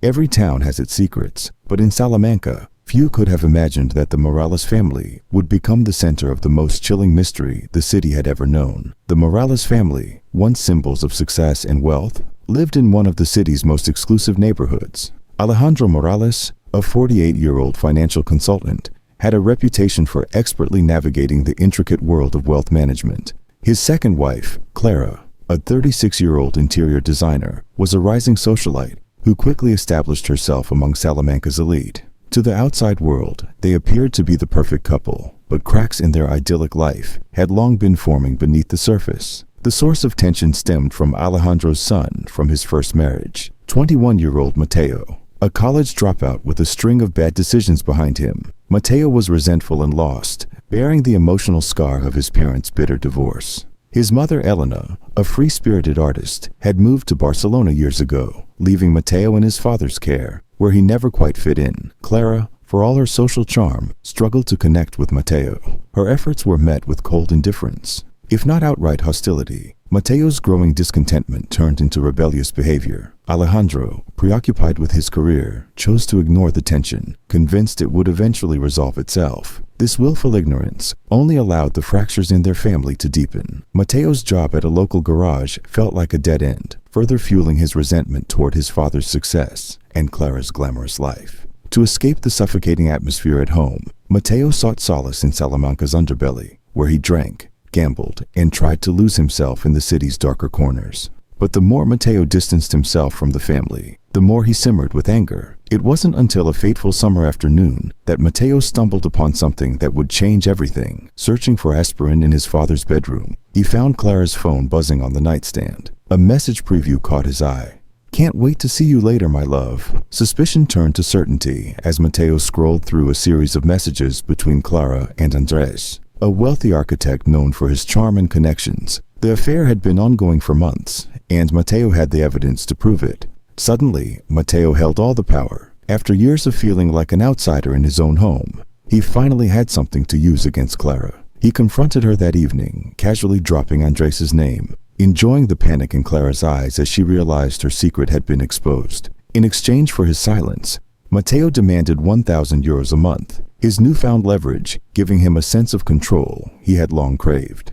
Every town has its secrets, but in Salamanca, few could have imagined that the Morales family would become the center of the most chilling mystery the city had ever known. The Morales family, once symbols of success and wealth, lived in one of the city's most exclusive neighborhoods. Alejandro Morales, a 48-year-old financial consultant, had a reputation for expertly navigating the intricate world of wealth management. His second wife, Clara, a 36-year-old interior designer, was a rising socialite who quickly established herself among Salamanca's elite. To the outside world, they appeared to be the perfect couple, but cracks in their idyllic life had long been forming beneath the surface. The source of tension stemmed from Alejandro's son from his first marriage, 21-year-old Mateo. A college dropout with a string of bad decisions behind him, Mateo was resentful and lost, bearing the emotional scar of his parents' bitter divorce. His mother, Elena, a free-spirited artist, had moved to Barcelona years ago, leaving Mateo in his father's care, where he never quite fit in. Clara, for all her social charm, struggled to connect with Mateo. Her efforts were met with cold indifference, if not outright hostility. Mateo's growing discontentment turned into rebellious behavior. Alejandro, preoccupied with his career, chose to ignore the tension, convinced it would eventually resolve itself. This willful ignorance only allowed the fractures in their family to deepen. Mateo's job at a local garage felt like a dead end, further fueling his resentment toward his father's success and Clara's glamorous life. To escape the suffocating atmosphere at home, Mateo sought solace in Salamanca's underbelly, where he drank, gambled, and tried to lose himself in the city's darker corners. But the more Mateo distanced himself from the family, the more he simmered with anger. It wasn't until a fateful summer afternoon that Mateo stumbled upon something that would change everything. Searching for aspirin in his father's bedroom, he found Clara's phone buzzing on the nightstand. A message preview caught his eye. "Can't wait to see you later, my love." Suspicion turned to certainty as Mateo scrolled through a series of messages between Clara and Andres, a wealthy architect known for his charm and connections. The affair had been ongoing for months, and Mateo had the evidence to prove it. Suddenly, Mateo held all the power. After years of feeling like an outsider in his own home, he finally had something to use against Clara. He confronted her that evening, casually dropping Andres' name, enjoying the panic in Clara's eyes as she realized her secret had been exposed. In exchange for his silence, Mateo demanded 1,000 euros a month, his newfound leverage giving him a sense of control he had long craved.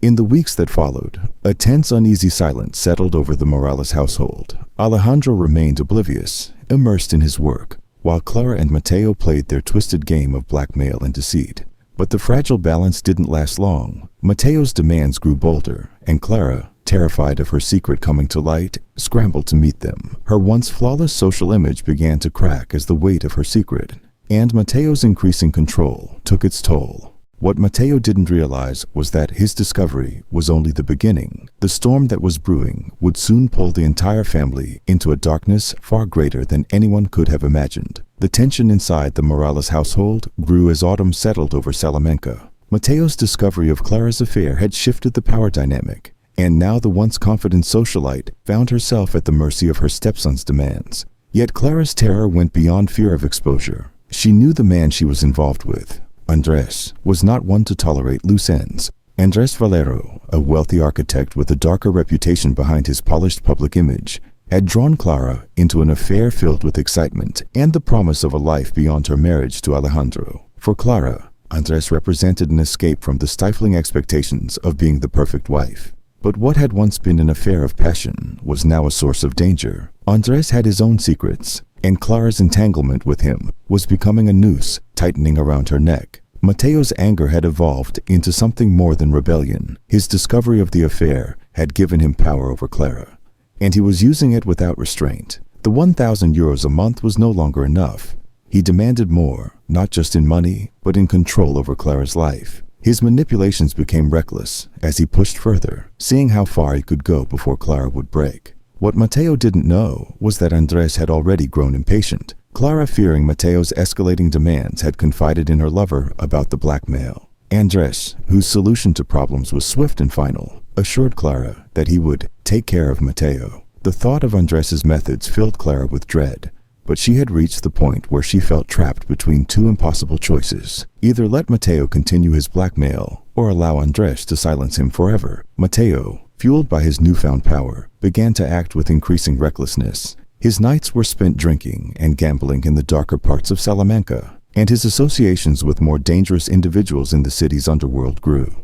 In the weeks that followed, a tense, uneasy silence settled over the Morales household. Alejandro remained oblivious, immersed in his work, while Clara and Mateo played their twisted game of blackmail and deceit. But the fragile balance didn't last long. Mateo's demands grew bolder, and Clara, terrified of her secret coming to light, scrambled to meet them. Her once flawless social image began to crack as the weight of her secret, and Mateo's increasing control took its toll. What Mateo didn't realize was that his discovery was only the beginning. The storm that was brewing would soon pull the entire family into a darkness far greater than anyone could have imagined. The tension inside the Morales household grew as autumn settled over Salamanca. Mateo's discovery of Clara's affair had shifted the power dynamic, and now the once confident socialite found herself at the mercy of her stepson's demands. Yet Clara's terror went beyond fear of exposure. She knew the man she was involved with, Andres, was not one to tolerate loose ends. Andres Valero, a wealthy architect with a darker reputation behind his polished public image, had drawn Clara into an affair filled with excitement and the promise of a life beyond her marriage to Alejandro. For Clara, Andres represented an escape from the stifling expectations of being the perfect wife. But what had once been an affair of passion was now a source of danger. Andres had his own secrets, and Clara's entanglement with him was becoming a noose tightening around her neck. Mateo's anger had evolved into something more than rebellion. His discovery of the affair had given him power over Clara, and he was using it without restraint. The 1,000 euros a month was no longer enough. He demanded more, not just in money, but in control over Clara's life. His manipulations became reckless as he pushed further, seeing how far he could go before Clara would break. What Mateo didn't know was that Andres had already grown impatient. Clara, fearing Mateo's escalating demands, had confided in her lover about the blackmail. Andres, whose solution to problems was swift and final, assured Clara that he would take care of Mateo. The thought of Andres's methods filled Clara with dread, but she had reached the point where she felt trapped between two impossible choices. Either let Mateo continue his blackmail, or allow Andres to silence him forever. Mateo, fueled by his newfound power, began to act with increasing recklessness. His nights were spent drinking and gambling in the darker parts of Salamanca, and his associations with more dangerous individuals in the city's underworld grew.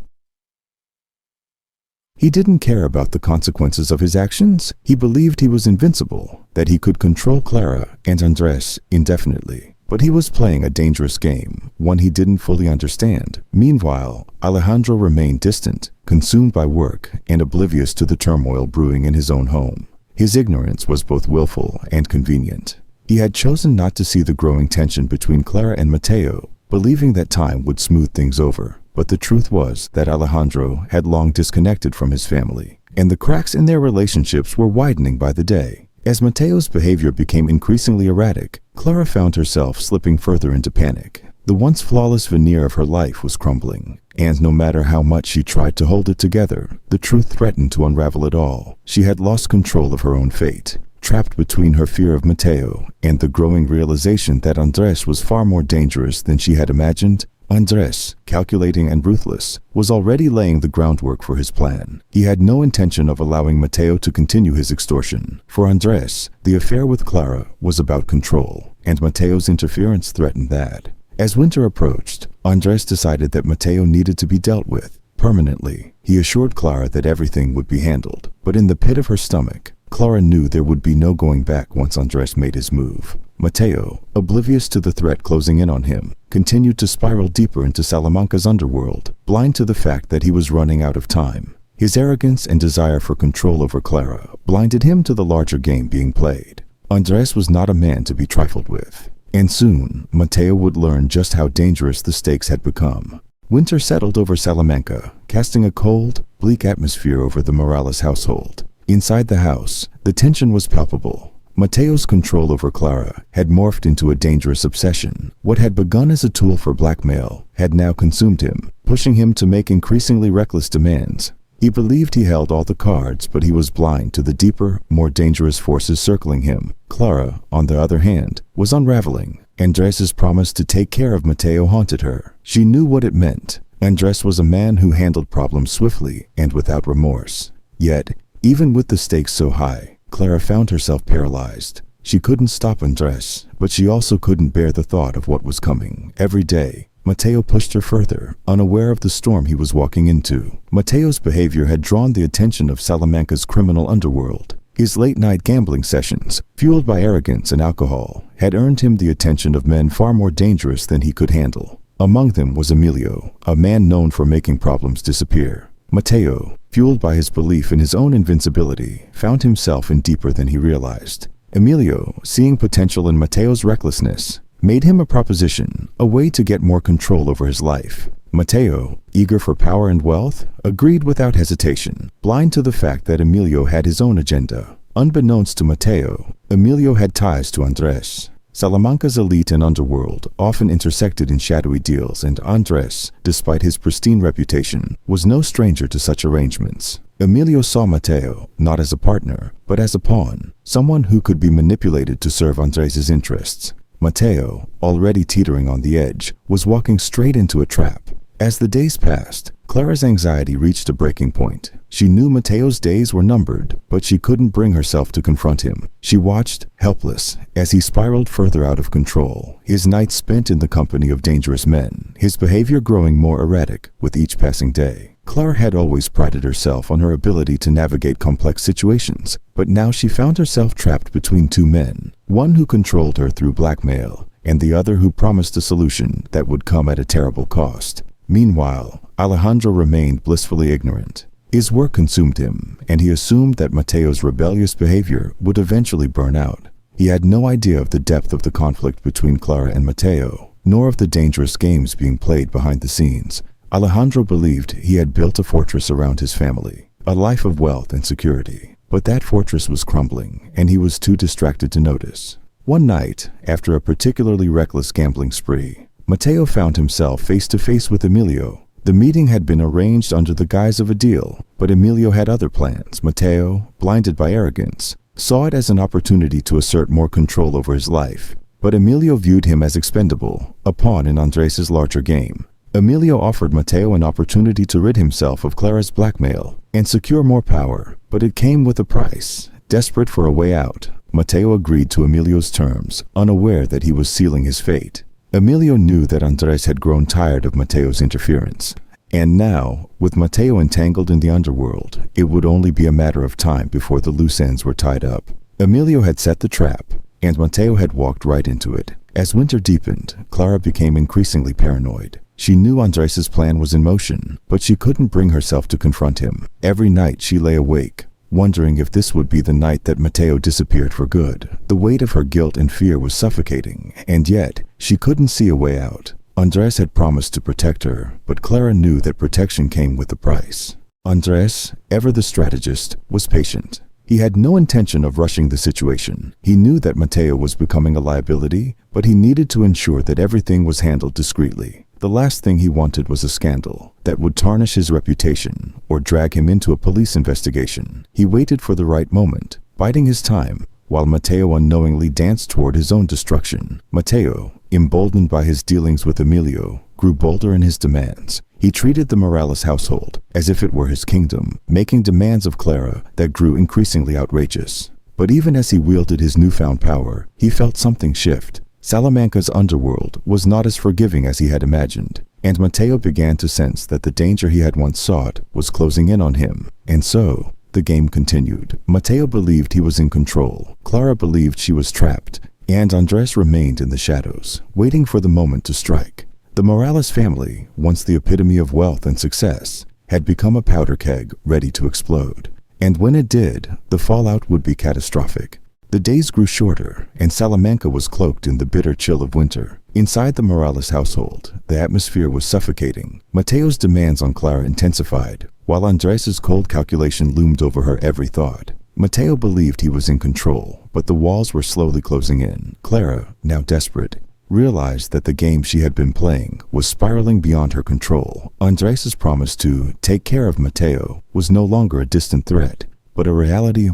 He didn't care about the consequences of his actions. He believed he was invincible, that he could control Clara and Andres indefinitely. But he was playing a dangerous game, one he didn't fully understand. Meanwhile, Alejandro remained distant, consumed by work and oblivious to the turmoil brewing in his own home. His ignorance was both willful and convenient. He had chosen not to see the growing tension between Clara and Mateo, believing that time would smooth things over. But the truth was that Alejandro had long disconnected from his family, and the cracks in their relationships were widening by the day. As Mateo's behavior became increasingly erratic, Clara found herself slipping further into panic. The once flawless veneer of her life was crumbling, and no matter how much she tried to hold it together, the truth threatened to unravel it all. She had lost control of her own fate, trapped between her fear of Mateo and the growing realization that Andres was far more dangerous than she had imagined. Andres, calculating and ruthless, was already laying the groundwork for his plan. He had no intention of allowing Mateo to continue his extortion. For Andres, the affair with Clara was about control, and Mateo's interference threatened that. As winter approached, Andres decided that Mateo needed to be dealt with permanently. He assured Clara that everything would be handled, but in the pit of her stomach, Clara knew there would be no going back once Andres made his move. Mateo, oblivious to the threat closing in on him, continued to spiral deeper into Salamanca's underworld, blind to the fact that he was running out of time. His arrogance and desire for control over Clara blinded him to the larger game being played. Andres was not a man to be trifled with, and soon Mateo would learn just how dangerous the stakes had become. Winter settled over Salamanca, casting a cold, bleak atmosphere over the Morales household. Inside the house, the tension was palpable. Mateo's control over Clara had morphed into a dangerous obsession. What had begun as a tool for blackmail had now consumed him, pushing him to make increasingly reckless demands. He believed he held all the cards, but he was blind to the deeper, more dangerous forces circling him. Clara, on the other hand, was unraveling. Andres's promise to take care of Mateo haunted her. She knew what it meant. Andres was a man who handled problems swiftly and without remorse. Yet, even with the stakes so high, Clara found herself paralyzed. She couldn't stop Andres, but she also couldn't bear the thought of what was coming. Every day, Mateo pushed her further, unaware of the storm he was walking into. Mateo's behavior had drawn the attention of Salamanca's criminal underworld. His late-night gambling sessions, fueled by arrogance and alcohol, had earned him the attention of men far more dangerous than he could handle. Among them was Emilio, a man known for making problems disappear. Mateo, fueled by his belief in his own invincibility, found himself in deeper than he realized. Emilio, seeing potential in Mateo's recklessness, made him a proposition, a way to get more control over his life. Mateo, eager for power and wealth, agreed without hesitation, blind to the fact that Emilio had his own agenda. Unbeknownst to Mateo, Emilio had ties to Andres. Salamanca's elite and underworld often intersected in shadowy deals, and Andres, despite his pristine reputation, was no stranger to such arrangements. Emilio saw Mateo not as a partner, but as a pawn, someone who could be manipulated to serve Andres's interests. Mateo, already teetering on the edge, was walking straight into a trap. As the days passed, Clara's anxiety reached a breaking point. She knew Mateo's days were numbered, but she couldn't bring herself to confront him. She watched, helpless, as he spiraled further out of control, his nights spent in the company of dangerous men, his behavior growing more erratic with each passing day. Clara had always prided herself on her ability to navigate complex situations, but now she found herself trapped between two men, one who controlled her through blackmail, and the other who promised a solution that would come at a terrible cost. Meanwhile, Alejandro remained blissfully ignorant. His work consumed him, and he assumed that Mateo's rebellious behavior would eventually burn out. He had no idea of the depth of the conflict between Clara and Mateo, nor of the dangerous games being played behind the scenes. Alejandro believed he had built a fortress around his family, a life of wealth and security. But that fortress was crumbling, and he was too distracted to notice. One night, after a particularly reckless gambling spree, Mateo found himself face to face with Emilio. The meeting had been arranged under the guise of a deal, but Emilio had other plans. Mateo, blinded by arrogance, saw it as an opportunity to assert more control over his life. But Emilio viewed him as expendable, a pawn in Andres's larger game. Emilio offered Mateo an opportunity to rid himself of Clara's blackmail and secure more power, but it came with a price. Desperate for a way out, Matteo agreed to Emilio's terms, unaware that he was sealing his fate. Emilio knew that Andres had grown tired of Matteo's interference. And now, with Matteo entangled in the underworld, it would only be a matter of time before the loose ends were tied up. Emilio had set the trap, and Matteo had walked right into it. As winter deepened, Clara became increasingly paranoid. She knew Andres's plan was in motion, but she couldn't bring herself to confront him. Every night she lay awake, wondering if this would be the night that Matteo disappeared for good. The weight of her guilt and fear was suffocating, and yet she couldn't see a way out. Andres had promised to protect her, but Clara knew that protection came with a price. Andres, ever the strategist, was patient. He had no intention of rushing the situation. He knew that Matteo was becoming a liability, but he needed to ensure that everything was handled discreetly. The last thing he wanted was a scandal that would tarnish his reputation or drag him into a police investigation. He waited for the right moment, biding his time, while Matteo unknowingly danced toward his own destruction. Matteo, emboldened by his dealings with Emilio, grew bolder in his demands. He treated the Morales household as if it were his kingdom, making demands of Clara that grew increasingly outrageous. But even as he wielded his newfound power, he felt something shift. Salamanca's underworld was not as forgiving as he had imagined, and Matteo began to sense that the danger he had once sought was closing in on him. And so, the game continued. Matteo believed he was in control, Clara believed she was trapped, and Andres remained in the shadows, waiting for the moment to strike. The Morales family, once the epitome of wealth and success, had become a powder keg ready to explode. And when it did, the fallout would be catastrophic. The days grew shorter, and Salamanca was cloaked in the bitter chill of winter. Inside the Morales household, the atmosphere was suffocating. Matteo's demands on Clara intensified, while Andres's cold calculation loomed over her every thought. Matteo believed he was in control, but the walls were slowly closing in. Clara, now desperate, realized that the game she had been playing was spiraling beyond her control. Andres's promise to take care of Matteo was no longer a distant threat, but a reality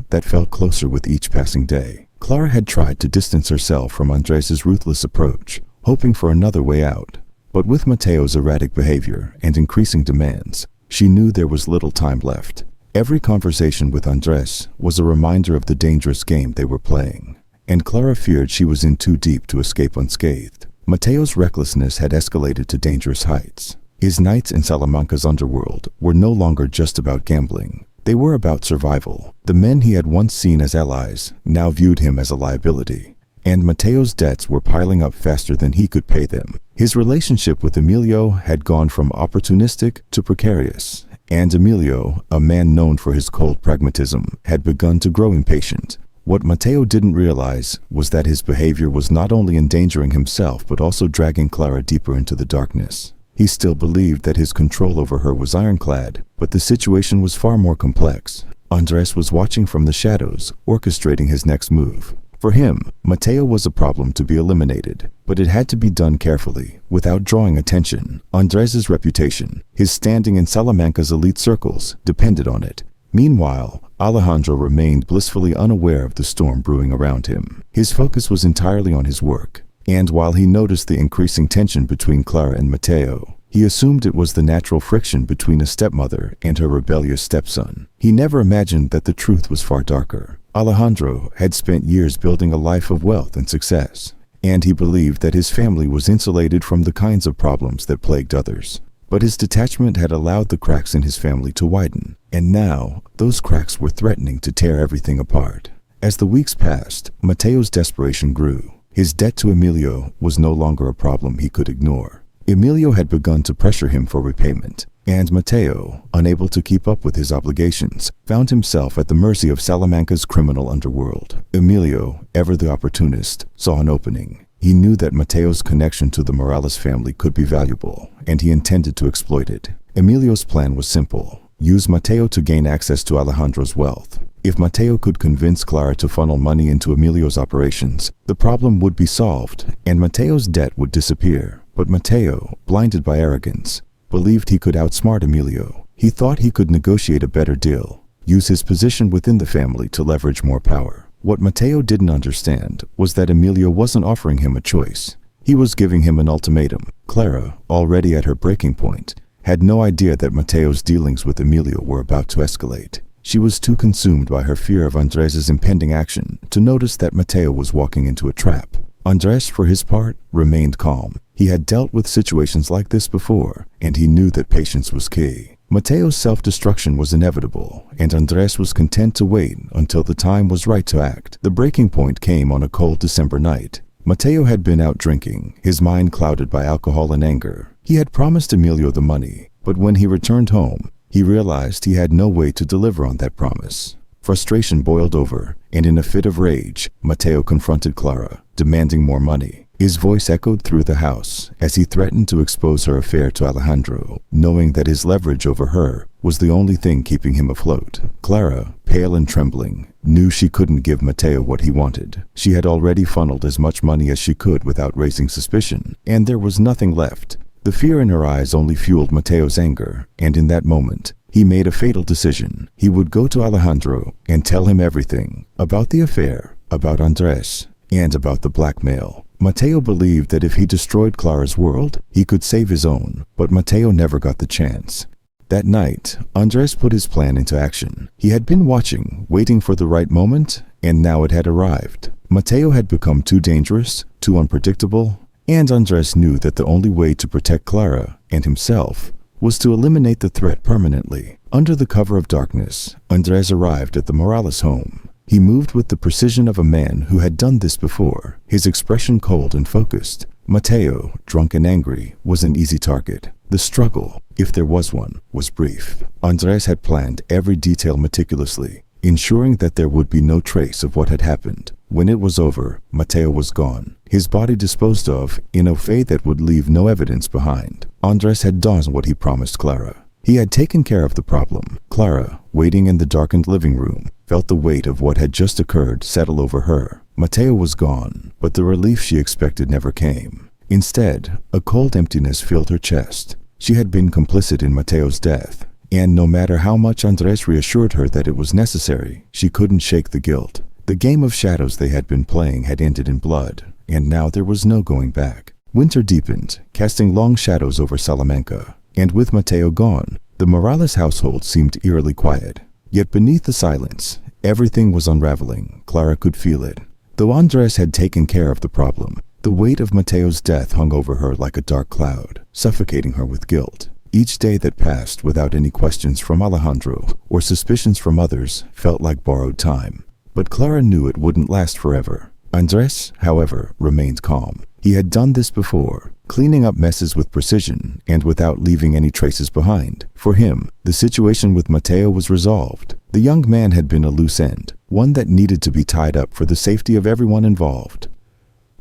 that felt closer with each passing day. Clara had tried to distance herself from Andres's ruthless approach, hoping for another way out. But with Matteo's erratic behavior and increasing demands, she knew there was little time left. Every conversation with Andres was a reminder of the dangerous game they were playing, and Clara feared she was in too deep to escape unscathed. Matteo's recklessness had escalated to dangerous heights. His nights in Salamanca's underworld were no longer just about gambling. They were about survival. The men he had once seen as allies now viewed him as a liability, and Matteo's debts were piling up faster than he could pay them. His relationship with Emilio had gone from opportunistic to precarious, and Emilio, a man known for his cold pragmatism, had begun to grow impatient. What Matteo didn't realize was that his behavior was not only endangering himself but also dragging Clara deeper into the darkness. He still believed that his control over her was ironclad, but the situation was far more complex. Andres was watching from the shadows, orchestrating his next move. For him, Matteo was a problem to be eliminated, but it had to be done carefully, without drawing attention. Andres's reputation, his standing in Salamanca's elite circles, depended on it. Meanwhile, Alejandro remained blissfully unaware of the storm brewing around him. His focus was entirely on his work. And while he noticed the increasing tension between Clara and Matteo, he assumed it was the natural friction between a stepmother and her rebellious stepson. He never imagined that the truth was far darker. Alejandro had spent years building a life of wealth and success, and he believed that his family was insulated from the kinds of problems that plagued others. But his detachment had allowed the cracks in his family to widen, and now those cracks were threatening to tear everything apart. As the weeks passed, Matteo's desperation grew. His debt to Emilio was no longer a problem he could ignore. Emilio had begun to pressure him for repayment, and Matteo, unable to keep up with his obligations, found himself at the mercy of Salamanca's criminal underworld. Emilio, ever the opportunist, saw an opening. He knew that Matteo's connection to the Morales family could be valuable, and he intended to exploit it. Emilio's plan was simple: use Matteo to gain access to Alejandro's wealth. If Matteo could convince Clara to funnel money into Emilio's operations, the problem would be solved, and Matteo's debt would disappear. But Matteo, blinded by arrogance, believed he could outsmart Emilio. He thought he could negotiate a better deal, use his position within the family to leverage more power. What Matteo didn't understand was that Emilio wasn't offering him a choice. He was giving him an ultimatum. Clara, already at her breaking point, had no idea that Matteo's dealings with Emilio were about to escalate. She was too consumed by her fear of Andrés' impending action to notice that Mateo was walking into a trap. Andrés, for his part, remained calm. He had dealt with situations like this before, and he knew that patience was key. Mateo's self-destruction was inevitable, and Andrés was content to wait until the time was right to act. The breaking point came on a cold December night. Mateo had been out drinking, his mind clouded by alcohol and anger. He had promised Emilio the money, but when he returned home, he realized he had no way to deliver on that promise. Frustration boiled over, and in a fit of rage, Mateo confronted Clara, demanding more money. His voice echoed through the house as he threatened to expose her affair to Alejandro, knowing that his leverage over her was the only thing keeping him afloat. Clara, pale and trembling, knew she couldn't give Mateo what he wanted. She had already funneled as much money as she could without raising suspicion, and there was nothing left. The fear in her eyes only fueled Mateo's anger, and in that moment, he made a fatal decision. He would go to Alejandro and tell him everything about the affair, about Andrés, and about the blackmail. Mateo believed that if he destroyed Clara's world, he could save his own, but Mateo never got the chance. That night, Andrés put his plan into action. He had been watching, waiting for the right moment, and now it had arrived. Mateo had become too dangerous, too unpredictable, and Andrés knew that the only way to protect Clara and himself was to eliminate the threat permanently. Under the cover of darkness, Andrés arrived at the Morales home. He moved with the precision of a man who had done this before, his expression cold and focused. Mateo, drunk and angry, was an easy target. The struggle, if there was one, was brief. Andrés had planned every detail meticulously, ensuring that there would be no trace of what had happened. When it was over, Mateo was gone, his body disposed of in a way that would leave no evidence behind. Andrés had done what he promised Clara. He had taken care of the problem. Clara, waiting in the darkened living room, felt the weight of what had just occurred settle over her. Mateo was gone, but the relief she expected never came. Instead, a cold emptiness filled her chest. She had been complicit in Mateo's death, and no matter how much Andrés reassured her that it was necessary, she couldn't shake the guilt. The game of shadows they had been playing had ended in blood, and now there was no going back. Winter deepened, casting long shadows over Salamanca, and with Mateo gone, the Morales household seemed eerily quiet. Yet beneath the silence, everything was unraveling. Clara could feel it. Though Andrés had taken care of the problem, the weight of Mateo's death hung over her like a dark cloud, suffocating her with guilt. Each day that passed without any questions from Alejandro or suspicions from others felt like borrowed time. But Clara knew it wouldn't last forever. Andrés, however, remained calm. He had done this before, cleaning up messes with precision and without leaving any traces behind. For him, the situation with Mateo was resolved. The young man had been a loose end, one that needed to be tied up for the safety of everyone involved.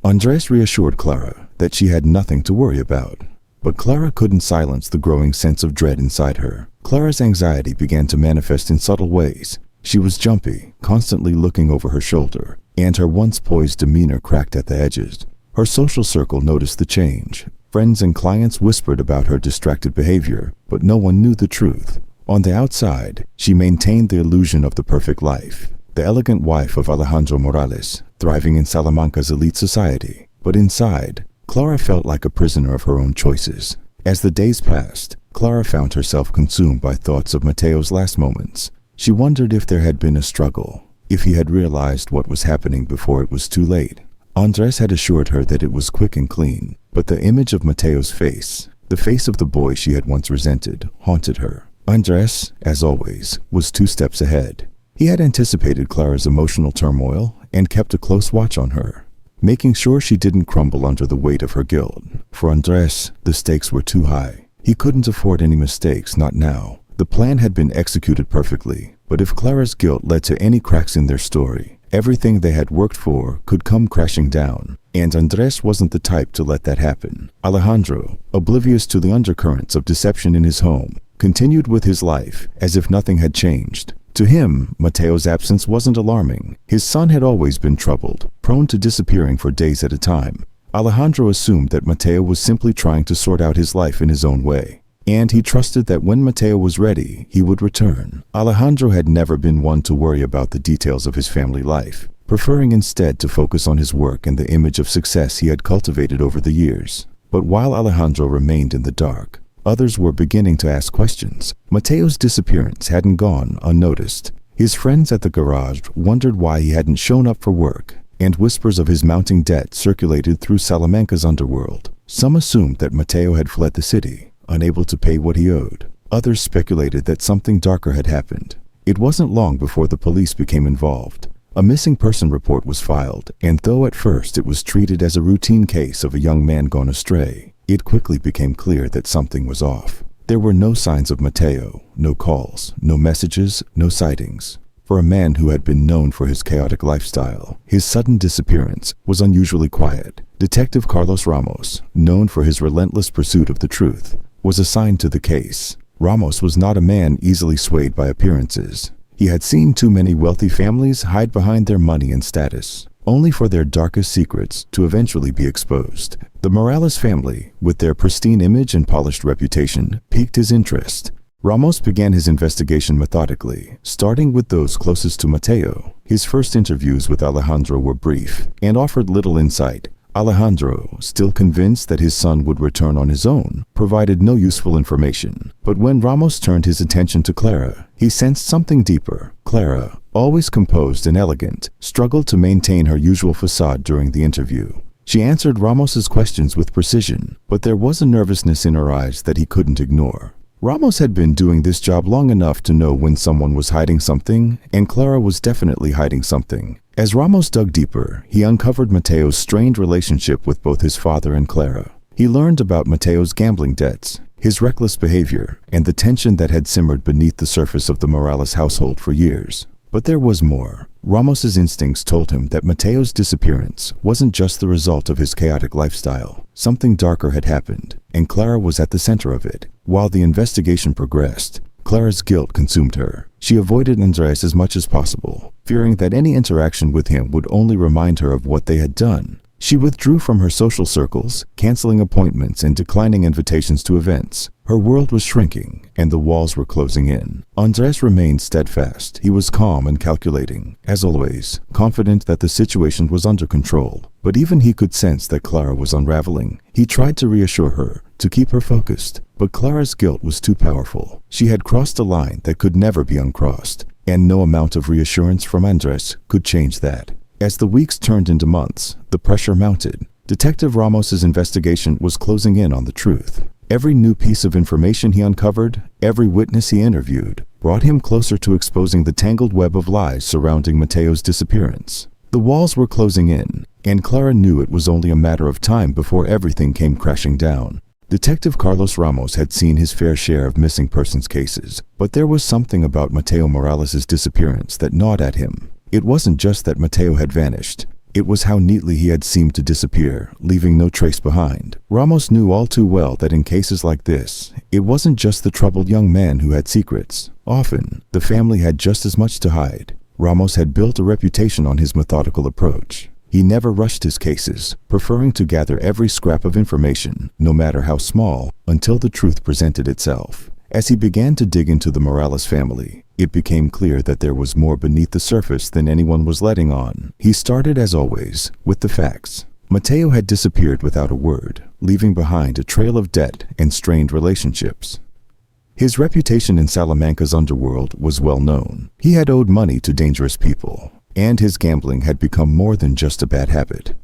Andrés reassured Clara that she had nothing to worry about. But Clara couldn't silence the growing sense of dread inside her. Clara's anxiety began to manifest in subtle ways. She was jumpy, constantly looking over her shoulder, and her once poised demeanor cracked at the edges. Her social circle noticed the change. Friends and clients whispered about her distracted behavior, but no one knew the truth. On the outside, she maintained the illusion of the perfect life, the elegant wife of Alejandro Morales, thriving in Salamanca's elite society. But inside, Clara felt like a prisoner of her own choices. As the days passed, Clara found herself consumed by thoughts of Mateo's last moments. She wondered if there had been a struggle, if he had realized what was happening before it was too late. Andrés had assured her that it was quick and clean, but the image of Mateo's face, the face of the boy she had once resented, haunted her. Andrés, as always, was 2 steps ahead. He had anticipated Clara's emotional turmoil and kept a close watch on her, making sure she didn't crumble under the weight of her guilt. For Andrés, the stakes were too high. He couldn't afford any mistakes, not now. The plan had been executed perfectly, but if Clara's guilt led to any cracks in their story, everything they had worked for could come crashing down, and Andrés wasn't the type to let that happen. Alejandro, oblivious to the undercurrents of deception in his home, continued with his life as if nothing had changed. To him, Mateo's absence wasn't alarming. His son had always been troubled, prone to disappearing for days at a time. Alejandro assumed that Mateo was simply trying to sort out his life in his own way, and he trusted that when Mateo was ready, he would return. Alejandro had never been one to worry about the details of his family life, preferring instead to focus on his work and the image of success he had cultivated over the years. But while Alejandro remained in the dark, others were beginning to ask questions. Mateo's disappearance hadn't gone unnoticed. His friends at the garage wondered why he hadn't shown up for work, and whispers of his mounting debt circulated through Salamanca's underworld. Some assumed that Mateo had fled the city, unable to pay what he owed. Others speculated that something darker had happened. It wasn't long before the police became involved. A missing person report was filed, and though at first it was treated as a routine case of a young man gone astray, it quickly became clear that something was off. There were no signs of Mateo, no calls, no messages, no sightings. For a man who had been known for his chaotic lifestyle, his sudden disappearance was unusually quiet. Detective Carlos Ramos, known for his relentless pursuit of the truth, was assigned to the case. Ramos was not a man easily swayed by appearances. He had seen too many wealthy families hide behind their money and status, only for their darkest secrets to eventually be exposed. The Morales family, with their pristine image and polished reputation, piqued his interest. Ramos began his investigation methodically, starting with those closest to Mateo. His first interviews with Alejandro were brief and offered little insight. Alejandro, still convinced that his son would return on his own, provided no useful information. But when Ramos turned his attention to Clara, he sensed something deeper. Clara, always composed and elegant, struggled to maintain her usual facade during the interview. She answered Ramos's questions with precision, but there was a nervousness in her eyes that he couldn't ignore. Ramos had been doing this job long enough to know when someone was hiding something, and Clara was definitely hiding something. As Ramos dug deeper, he uncovered Mateo's strained relationship with both his father and Clara. He learned about Mateo's gambling debts, his reckless behavior, and the tension that had simmered beneath the surface of the Morales household for years. But there was more. Ramos's instincts told him that Mateo's disappearance wasn't just the result of his chaotic lifestyle. Something darker had happened, and Clara was at the center of it. While the investigation progressed, Clara's guilt consumed her. She avoided Andres as much as possible, fearing that any interaction with him would only remind her of what they had done. She withdrew from her social circles, canceling appointments and declining invitations to events. Her world was shrinking, and the walls were closing in. Andres remained steadfast. He was calm and calculating, as always, confident that the situation was under control. But even he could sense that Clara was unraveling. He tried to reassure her, to keep her focused. But Clara's guilt was too powerful. She had crossed a line that could never be uncrossed, and no amount of reassurance from Andres could change that. As the weeks turned into months, the pressure mounted. Detective Ramos's investigation was closing in on the truth. Every new piece of information he uncovered, every witness he interviewed, brought him closer to exposing the tangled web of lies surrounding Mateo's disappearance. The walls were closing in, and Clara knew it was only a matter of time before everything came crashing down. Detective Carlos Ramos had seen his fair share of missing persons cases, but there was something about Mateo Morales' disappearance that gnawed at him. It wasn't just that Mateo had vanished. It was how neatly he had seemed to disappear, leaving no trace behind. Ramos knew all too well that in cases like this, it wasn't just the troubled young man who had secrets. Often, the family had just as much to hide. Ramos had built a reputation on his methodical approach. He never rushed his cases, preferring to gather every scrap of information, no matter how small, until the truth presented itself. As he began to dig into the Morales family, it became clear that there was more beneath the surface than anyone was letting on. He started, as always, with the facts. Mateo had disappeared without a word, leaving behind a trail of debt and strained relationships. His reputation in Salamanca's underworld was well known. He had owed money to dangerous people, and his gambling had become more than just a bad habit.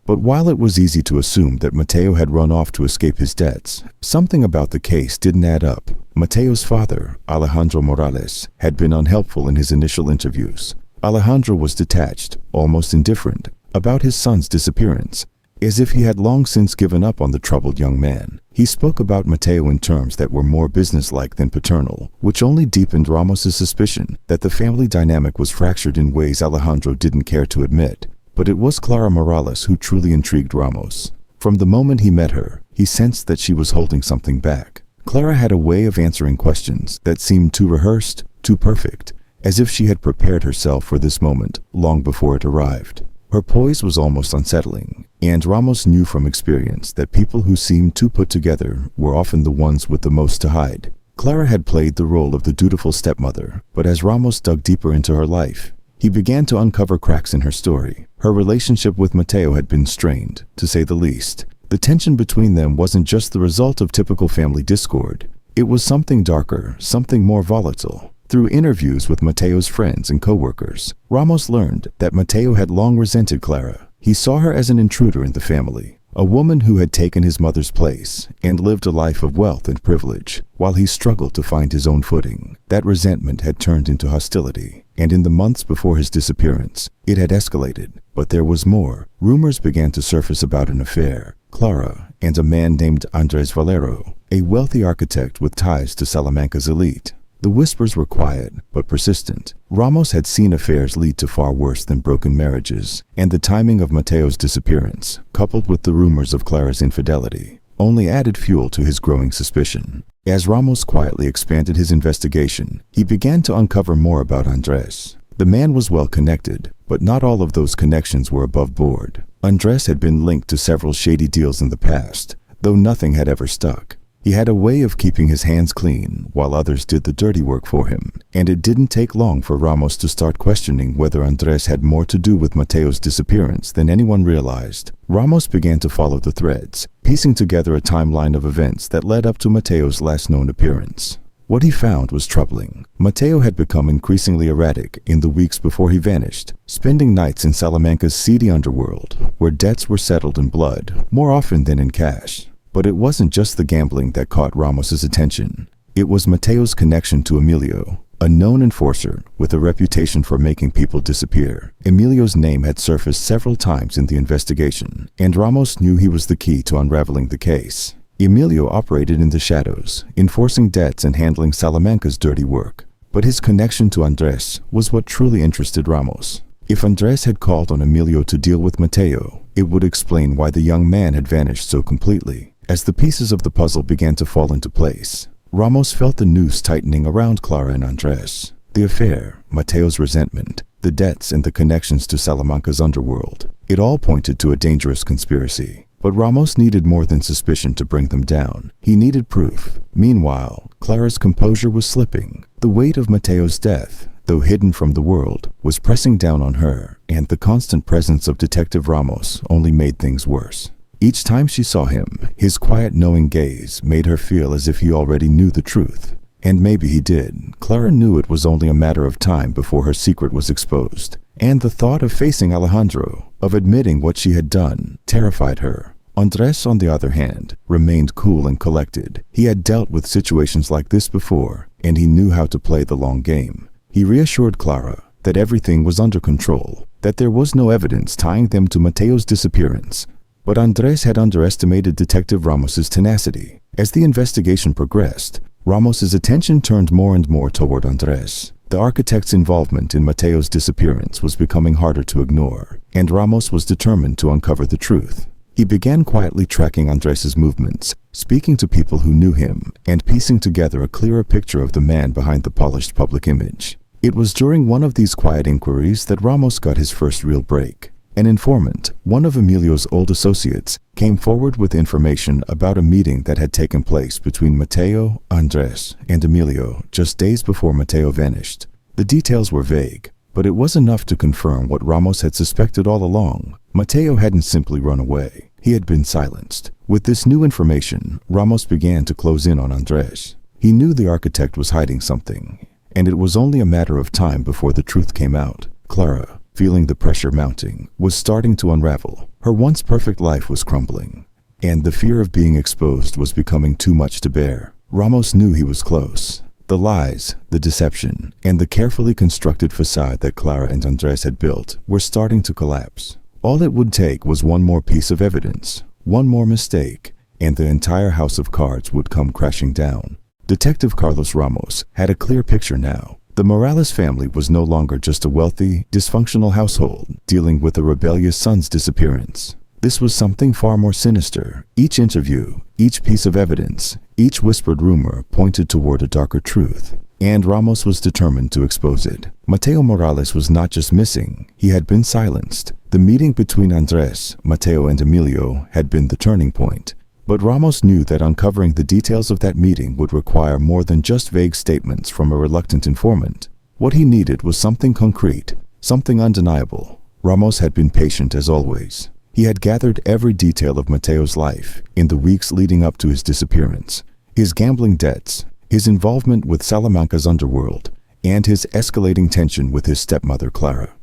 But while it was easy to assume that Mateo had run off to escape his debts, something about the case didn't add up. Mateo's father, Alejandro Morales, had been unhelpful in his initial interviews. Alejandro was detached, almost indifferent, about his son's disappearance, as if he had long since given up on the troubled young man. He spoke about Mateo in terms that were more businesslike than paternal, which only deepened Ramos's suspicion that the family dynamic was fractured in ways Alejandro didn't care to admit. But it was Clara Morales who truly intrigued Ramos. From the moment he met her, he sensed that she was holding something back. Clara had a way of answering questions that seemed too rehearsed, too perfect, as if she had prepared herself for this moment long before it arrived. Her poise was almost unsettling, and Ramos knew from experience that people who seemed too put together were often the ones with the most to hide. Clara had played the role of the dutiful stepmother, but as Ramos dug deeper into her life, he began to uncover cracks in her story. Her relationship with Mateo had been strained, to say the least. The tension between them wasn't just the result of typical family discord. It was something darker, something more volatile. Through interviews with Mateo's friends and co-workers, Ramos learned that Mateo had long resented Clara. He saw her as an intruder in the family, a woman who had taken his mother's place and lived a life of wealth and privilege, while he struggled to find his own footing. That resentment had turned into hostility, and in the months before his disappearance, it had escalated. But there was more. Rumors began to surface about an affair. Clara and a man named Andres Valero, a wealthy architect with ties to Salamanca's elite. The whispers were quiet, but persistent. Ramos had seen affairs lead to far worse than broken marriages, and the timing of Mateo's disappearance, coupled with the rumors of Clara's infidelity, only added fuel to his growing suspicion. As Ramos quietly expanded his investigation, he began to uncover more about Andres. The man was well connected, but not all of those connections were above board. Andres had been linked to several shady deals in the past, though nothing had ever stuck. He had a way of keeping his hands clean while others did the dirty work for him, and it didn't take long for Ramos to start questioning whether Andres had more to do with Mateo's disappearance than anyone realized. Ramos began to follow the threads, piecing together a timeline of events that led up to Mateo's last known appearance. What he found was troubling. Mateo had become increasingly erratic in the weeks before he vanished, spending nights in Salamanca's seedy underworld, where debts were settled in blood, more often than in cash. But it wasn't just the gambling that caught Ramos's attention. It was Mateo's connection to Emilio, a known enforcer with a reputation for making people disappear. Emilio's name had surfaced several times in the investigation, and Ramos knew he was the key to unraveling the case. Emilio operated in the shadows, enforcing debts and handling Salamanca's dirty work. But his connection to Andres was what truly interested Ramos. If Andres had called on Emilio to deal with Mateo, it would explain why the young man had vanished so completely. As the pieces of the puzzle began to fall into place, Ramos felt the noose tightening around Clara and Andres. The affair, Mateo's resentment, the debts and the connections to Salamanca's underworld. It all pointed to a dangerous conspiracy. But Ramos needed more than suspicion to bring them down. He needed proof. Meanwhile, Clara's composure was slipping. The weight of Mateo's death, though hidden from the world, was pressing down on her, and the constant presence of Detective Ramos only made things worse. Each time she saw him, his quiet knowing gaze made her feel as if he already knew the truth. And maybe he did. Clara knew it was only a matter of time before her secret was exposed. And the thought of facing Alejandro, of admitting what she had done, terrified her. Andres, on the other hand, remained cool and collected. He had dealt with situations like this before, and he knew how to play the long game. He reassured Clara that everything was under control, that there was no evidence tying them to Mateo's disappearance. But Andres had underestimated Detective Ramos's tenacity. As the investigation progressed, Ramos's attention turned more and more toward Andres. The architect's involvement in Mateo's disappearance was becoming harder to ignore, and Ramos was determined to uncover the truth. He began quietly tracking Andres's movements, speaking to people who knew him, and piecing together a clearer picture of the man behind the polished public image. It was during one of these quiet inquiries that Ramos got his first real break. An informant, one of Emilio's old associates, came forward with information about a meeting that had taken place between Mateo, Andres, and Emilio just days before Mateo vanished. The details were vague, but it was enough to confirm what Ramos had suspected all along. Mateo hadn't simply run away. He had been silenced. With this new information, Ramos began to close in on Andres. He knew the architect was hiding something, and it was only a matter of time before the truth came out. Clara, feeling the pressure mounting, was starting to unravel. Her once perfect life was crumbling, and the fear of being exposed was becoming too much to bear. Ramos knew he was close. The lies, the deception, and the carefully constructed facade that Clara and Andres had built were starting to collapse. All it would take was one more piece of evidence, one more mistake, and the entire house of cards would come crashing down. Detective Carlos Ramos had a clear picture now. The Morales family was no longer just a wealthy, dysfunctional household dealing with a rebellious son's disappearance. This was something far more sinister. Each interview, each piece of evidence, each whispered rumor pointed toward a darker truth, and Ramos was determined to expose it. Mateo Morales was not just missing, he had been silenced. The meeting between Andres, Mateo, and Emilio had been the turning point. But Ramos knew that uncovering the details of that meeting would require more than just vague statements from a reluctant informant. What he needed was something concrete, something undeniable. Ramos had been patient as always. He had gathered every detail of Mateo's life in the weeks leading up to his disappearance. His gambling debts, his involvement with Salamanca's underworld, and his escalating tension with his stepmother Clara.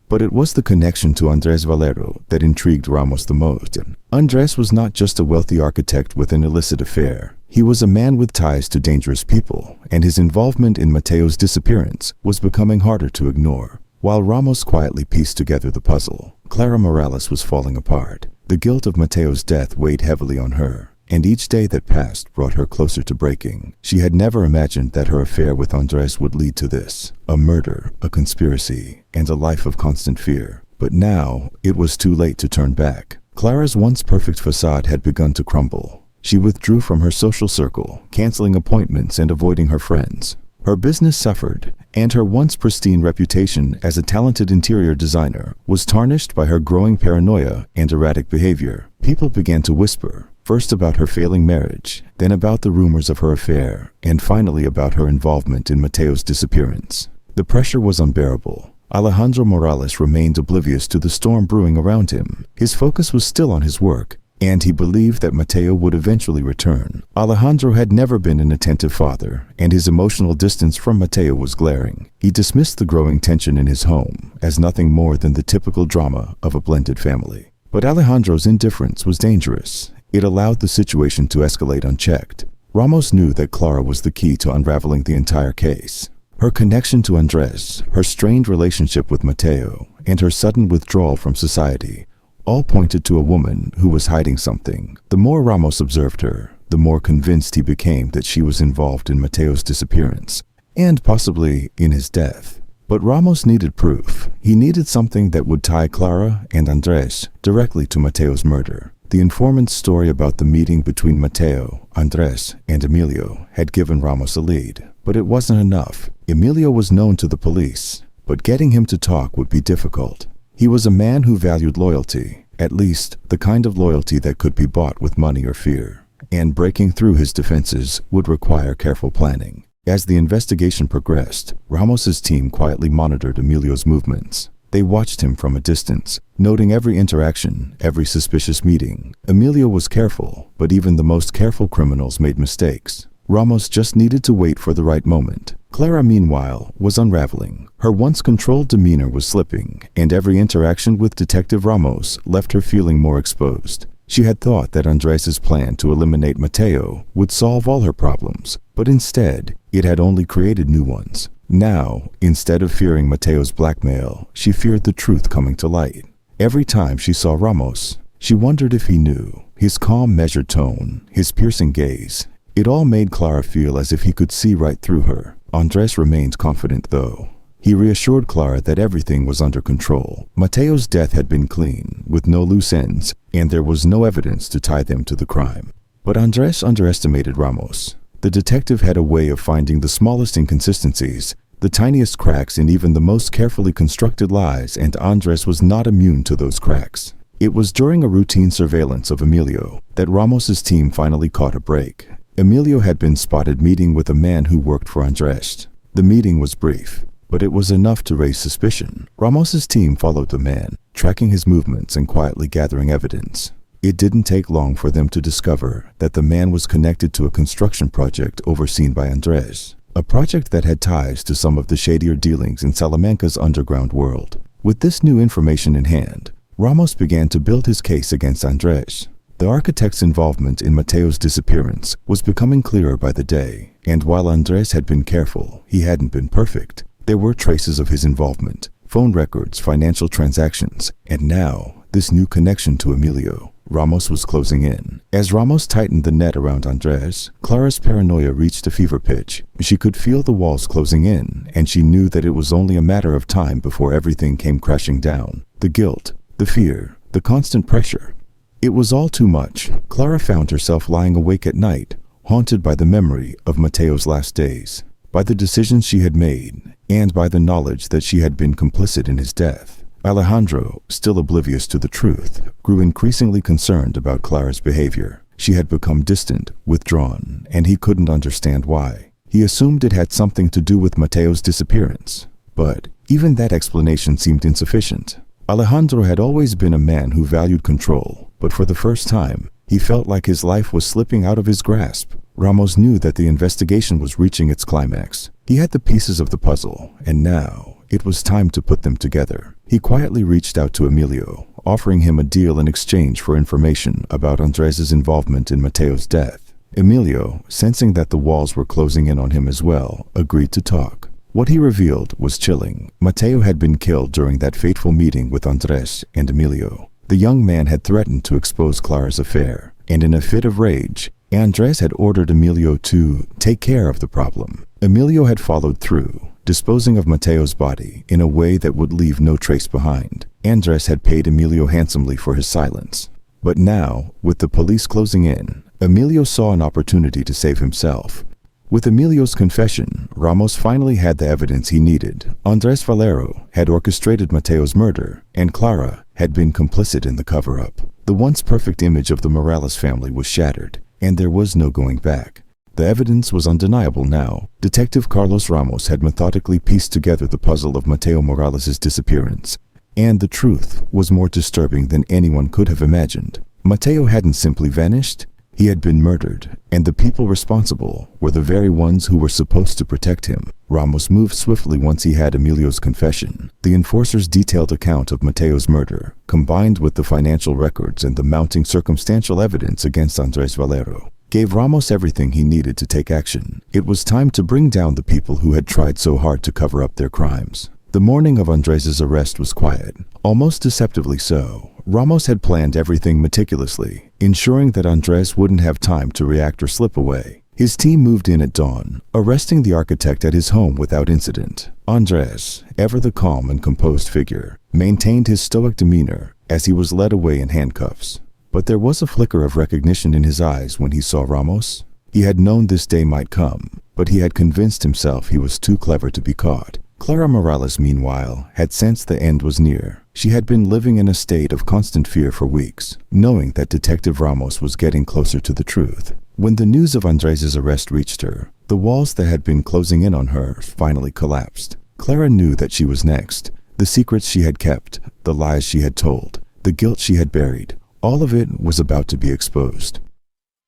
But it was the connection to Andres Valero that intrigued Ramos the most. Andres was not just a wealthy architect with an illicit affair. He was a man with ties to dangerous people, and his involvement in Mateo's disappearance was becoming harder to ignore. While Ramos quietly pieced together the puzzle, Clara Morales was falling apart. The guilt of Mateo's death weighed heavily on her, and each day that passed brought her closer to breaking. She had never imagined that her affair with Andres would lead to this: a murder, a conspiracy, and a life of constant fear. But now, it was too late to turn back. Clara's once perfect facade had begun to crumble. She withdrew from her social circle, canceling appointments and avoiding her friends. Her business suffered, and her once pristine reputation as a talented interior designer was tarnished by her growing paranoia and erratic behavior. People began to whisper, first about her failing marriage, then about the rumors of her affair, and finally about her involvement in Mateo's disappearance. The pressure was unbearable. Alejandro Morales remained oblivious to the storm brewing around him. His focus was still on his work, and he believed that Mateo would eventually return. Alejandro had never been an attentive father, and his emotional distance from Mateo was glaring. He dismissed the growing tension in his home as nothing more than the typical drama of a blended family. But Alejandro's indifference was dangerous. It allowed the situation to escalate unchecked. Ramos knew that Clara was the key to unraveling the entire case. Her connection to Andres, her strained relationship with Mateo, and her sudden withdrawal from society all pointed to a woman who was hiding something. The more Ramos observed her, the more convinced he became that she was involved in Mateo's disappearance, and possibly in his death. But Ramos needed proof. He needed something that would tie Clara and Andres directly to Mateo's murder. The informant's story about the meeting between Mateo, Andres, and Emilio had given Ramos a lead, but it wasn't enough. Emilio was known to the police, but getting him to talk would be difficult. He was a man who valued loyalty, at least the kind of loyalty that could be bought with money or fear, and breaking through his defenses would require careful planning. As the investigation progressed, Ramos's team quietly monitored Emilio's movements. They watched him from a distance, noting every interaction, every suspicious meeting. Emilio was careful, but even the most careful criminals made mistakes. Ramos just needed to wait for the right moment. Clara, meanwhile, was unraveling. Her once controlled demeanor was slipping, and every interaction with Detective Ramos left her feeling more exposed. She had thought that Andres's plan to eliminate Mateo would solve all her problems, but instead, it had only created new ones. Now, instead of fearing Mateo's blackmail, she feared the truth coming to light. Every time she saw Ramos, she wondered if he knew. His calm, measured tone, his piercing gaze, it all made Clara feel as if he could see right through her. Andres remained confident, though. He reassured Clara that everything was under control. Mateo's death had been clean, with no loose ends, and there was no evidence to tie them to the crime. But Andres underestimated Ramos. The detective had a way of finding the smallest inconsistencies, the tiniest cracks in even the most carefully constructed lies, and Andres was not immune to those cracks. It was during a routine surveillance of Emilio that Ramos's team finally caught a break. Emilio had been spotted meeting with a man who worked for Andres. The meeting was brief, but it was enough to raise suspicion. Ramos's team followed the man, tracking his movements and quietly gathering evidence. It didn't take long for them to discover that the man was connected to a construction project overseen by Andres, a project that had ties to some of the shadier dealings in Salamanca's underground world. With this new information in hand, Ramos began to build his case against Andres. The architect's involvement in Mateo's disappearance was becoming clearer by the day, and while Andres had been careful, he hadn't been perfect. There were traces of his involvement, phone records, financial transactions, and now, this new connection to Emilio. Ramos was closing in. As Ramos tightened the net around Andres, Clara's paranoia reached a fever pitch. She could feel the walls closing in, and she knew that it was only a matter of time before everything came crashing down. The guilt, the fear, the constant pressure. It was all too much. Clara found herself lying awake at night, haunted by the memory of Mateo's last days, by the decisions she had made, and by the knowledge that she had been complicit in his death. Alejandro, still oblivious to the truth, grew increasingly concerned about Clara's behavior. She had become distant, withdrawn, and he couldn't understand why. He assumed it had something to do with Mateo's disappearance, but even that explanation seemed insufficient. Alejandro had always been a man who valued control, but for the first time, he felt like his life was slipping out of his grasp. Ramos knew that the investigation was reaching its climax. He had the pieces of the puzzle, and now it was time to put them together. He quietly reached out to Emilio, offering him a deal in exchange for information about Andres' involvement in Mateo's death. Emilio, sensing that the walls were closing in on him as well, agreed to talk. What he revealed was chilling. Mateo had been killed during that fateful meeting with Andres and Emilio. The young man had threatened to expose Clara's affair, and in a fit of rage, Andres had ordered Emilio to take care of the problem. Emilio had followed through, disposing of Mateo's body in a way that would leave no trace behind. Andres had paid Emilio handsomely for his silence. But now, with the police closing in, Emilio saw an opportunity to save himself. With Emilio's confession, Ramos finally had the evidence he needed. Andres Valero had orchestrated Mateo's murder, and Clara had been complicit in the cover-up. The once perfect image of the Morales family was shattered, and there was no going back. The evidence was undeniable now. Detective Carlos Ramos had methodically pieced together the puzzle of Mateo Morales' disappearance, and the truth was more disturbing than anyone could have imagined. Mateo hadn't simply vanished. He had been murdered, and the people responsible were the very ones who were supposed to protect him. Ramos moved swiftly once he had Emilio's confession. The enforcer's detailed account of Mateo's murder, combined with the financial records and the mounting circumstantial evidence against Andres Valero, gave Ramos everything he needed to take action. It was time to bring down the people who had tried so hard to cover up their crimes. The morning of Andres' arrest was quiet, almost deceptively so. Ramos had planned everything meticulously, ensuring that Andres wouldn't have time to react or slip away. His team moved in at dawn, arresting the architect at his home without incident. Andres, ever the calm and composed figure, maintained his stoic demeanor as he was led away in handcuffs. But there was a flicker of recognition in his eyes when he saw Ramos. He had known this day might come, but he had convinced himself he was too clever to be caught. Clara Morales, meanwhile, had sensed the end was near. She had been living in a state of constant fear for weeks, knowing that Detective Ramos was getting closer to the truth. When the news of Andres' arrest reached her, the walls that had been closing in on her finally collapsed. Clara knew that she was next. The secrets she had kept, the lies she had told, the guilt she had buried, all of it was about to be exposed.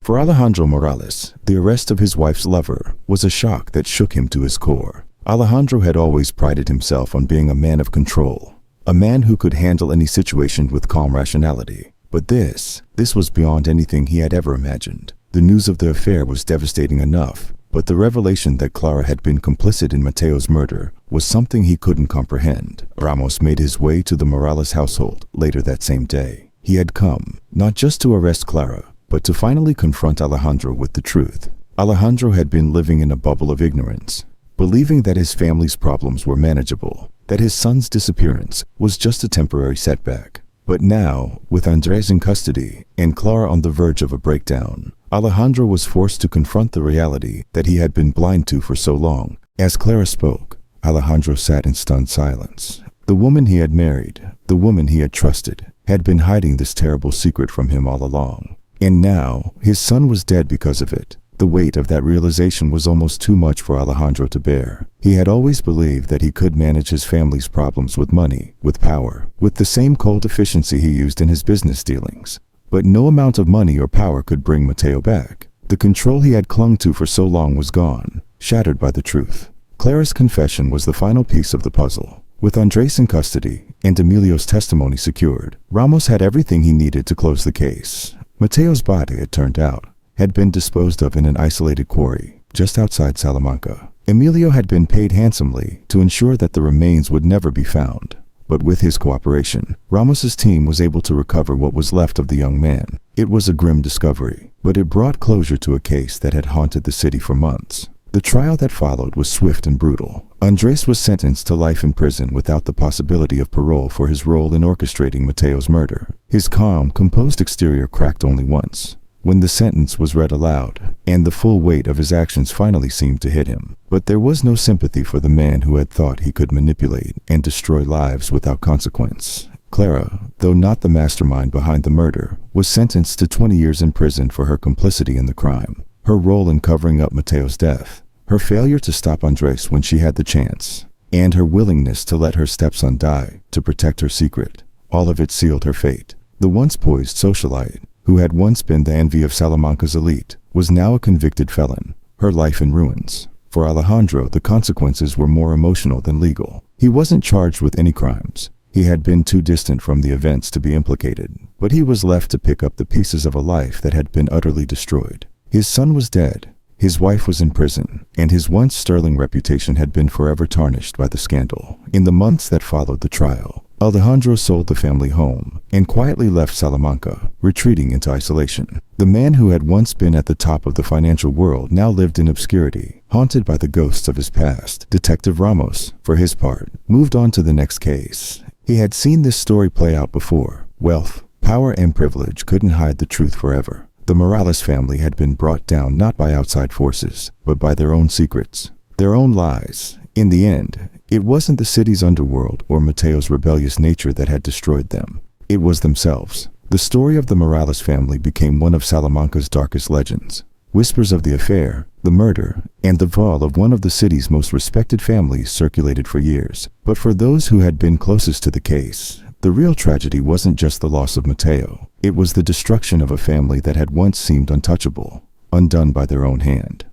For Alejandro Morales, the arrest of his wife's lover was a shock that shook him to his core. Alejandro had always prided himself on being a man of control, a man who could handle any situation with calm rationality. But this was beyond anything he had ever imagined. The news of the affair was devastating enough, but the revelation that Clara had been complicit in Mateo's murder was something he couldn't comprehend. Ramos made his way to the Morales household later that same day. He had come, not just to arrest Clara, but to finally confront Alejandro with the truth. Alejandro had been living in a bubble of ignorance, believing that his family's problems were manageable, that his son's disappearance was just a temporary setback. But now, with Andres in custody and Clara on the verge of a breakdown, Alejandro was forced to confront the reality that he had been blind to for so long. As Clara spoke, Alejandro sat in stunned silence. The woman he had married, the woman he had trusted, had been hiding this terrible secret from him all along. And now, his son was dead because of it. The weight of that realization was almost too much for Alejandro to bear. He had always believed that he could manage his family's problems with money, with power, with the same cold efficiency he used in his business dealings. But no amount of money or power could bring Mateo back. The control he had clung to for so long was gone, shattered by the truth. Clara's confession was the final piece of the puzzle. With Andres in custody and Emilio's testimony secured, Ramos had everything he needed to close the case. Mateo's body, it turned out, had been disposed of in an isolated quarry just outside Salamanca. Emilio had been paid handsomely to ensure that the remains would never be found. But with his cooperation, Ramos's team was able to recover what was left of the young man. It was a grim discovery, but it brought closure to a case that had haunted the city for months. The trial that followed was swift and brutal. Andres was sentenced to life in prison without the possibility of parole for his role in orchestrating Mateo's murder. His calm, composed exterior cracked only once, when the sentence was read aloud, and the full weight of his actions finally seemed to hit him. But there was no sympathy for the man who had thought he could manipulate and destroy lives without consequence. Clara, though not the mastermind behind the murder, was sentenced to 20 years in prison for her complicity in the crime, her role in covering up Mateo's death, her failure to stop Andres when she had the chance, and her willingness to let her stepson die to protect her secret. All of it sealed her fate. The once poised socialite, who had once been the envy of Salamanca's elite, was now a convicted felon, her life in ruins. For Alejandro, the consequences were more emotional than legal. He wasn't charged with any crimes. He had been too distant from the events to be implicated, but he was left to pick up the pieces of a life that had been utterly destroyed. His son was dead, his wife was in prison, and his once sterling reputation had been forever tarnished by the scandal. In the months that followed the trial, Alejandro sold the family home and quietly left Salamanca, retreating into isolation. The man who had once been at the top of the financial world now lived in obscurity, haunted by the ghosts of his past. Detective Ramos, for his part, moved on to the next case. He had seen this story play out before. Wealth, power, and privilege couldn't hide the truth forever. The Morales family had been brought down not by outside forces, but by their own secrets, their own lies. In the end, it wasn't the city's underworld or Mateo's rebellious nature that had destroyed them. It was themselves. The story of the Morales family became one of Salamanca's darkest legends. Whispers of the affair, the murder, and the fall of one of the city's most respected families circulated for years. But for those who had been closest to the case, the real tragedy wasn't just the loss of Mateo. It was the destruction of a family that had once seemed untouchable, undone by their own hand.